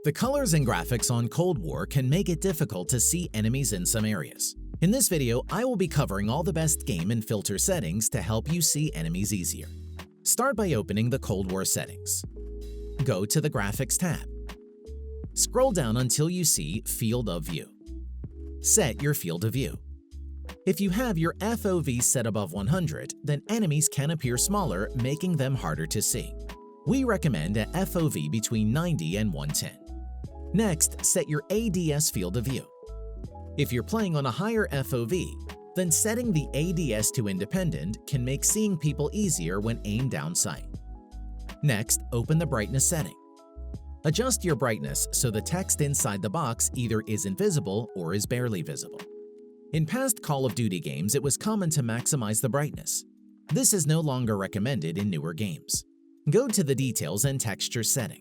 The colors and graphics on Cold War can make it difficult to see enemies in some areas. In this video, I will be covering all the best game and filter settings to help you see enemies easier. Start by opening the Cold War settings. Go to the Graphics tab. Scroll down until you see Field of View. Set your field of view. If you have your FOV set above 100, then enemies can appear smaller, making them harder to see. We recommend a FOV between 90 and 110. Next, set your ADS field of view. If you're playing on a higher FOV, then setting the ADS to independent can make seeing people easier when aimed down sight. Next, open the brightness setting. Adjust your brightness so the text inside the box either is invisible or is barely visible. In past Call of Duty games, it was common to maximize the brightness. This is no longer recommended in newer games. Go to the Details and Texture setting.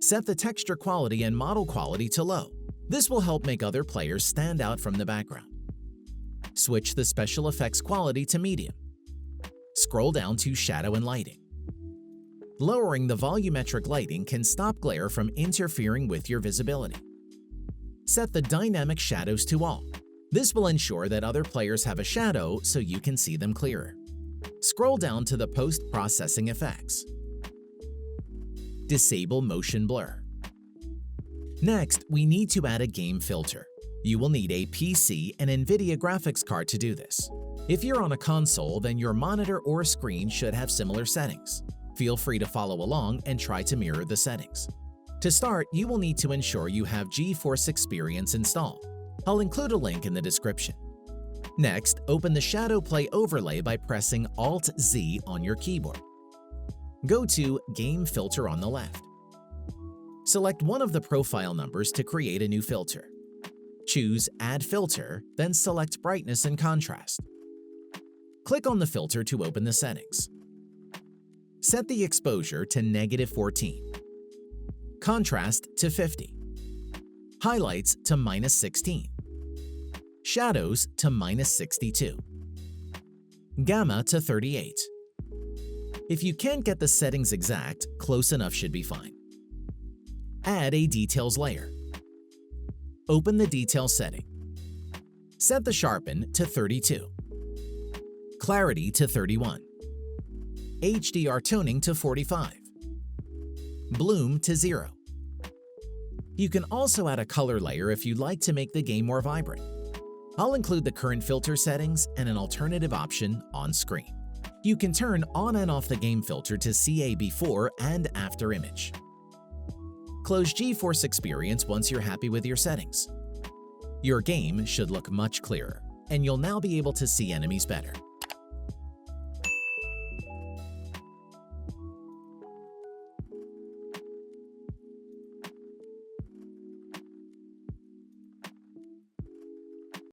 Set the texture quality and model quality to low. This will help make other players stand out from the background. Switch the special effects quality to medium. Scroll down to Shadow and Lighting. Lowering the volumetric lighting can stop glare from interfering with your visibility. Set the dynamic shadows to all. This will ensure that other players have a shadow so you can see them clearer. Scroll down to the post-processing effects. Disable motion blur. Next, we need to add a game filter. You will need a PC and Nvidia graphics card to do this. If you're on a console, then your monitor or screen should have similar settings. Feel free to follow along and try to mirror the settings. To start, you will need to ensure you have GeForce Experience installed. I'll include a link in the description. Next, open the shadowplay overlay by pressing Alt-Z on your keyboard. Go to Game Filter on the left. Select one of the profile numbers to create a new filter. Choose Add Filter, then select Brightness and Contrast. Click on the filter to open the settings. Set the exposure to -14, contrast to 50, highlights to -16, shadows to -62, gamma to 38. If you can't get the settings exact, close enough should be fine. Add a details layer. Open the detail setting. Set the sharpen to 32, clarity to 31, HDR toning to 45, bloom to 0. You can also add a color layer if you'd like to make the game more vibrant. I'll include the current filter settings and an alternative option on screen. You can turn on and off the game filter to see a before and after image. Close GeForce Experience once you're happy with your settings. Your game should look much clearer, and you'll now be able to see enemies better.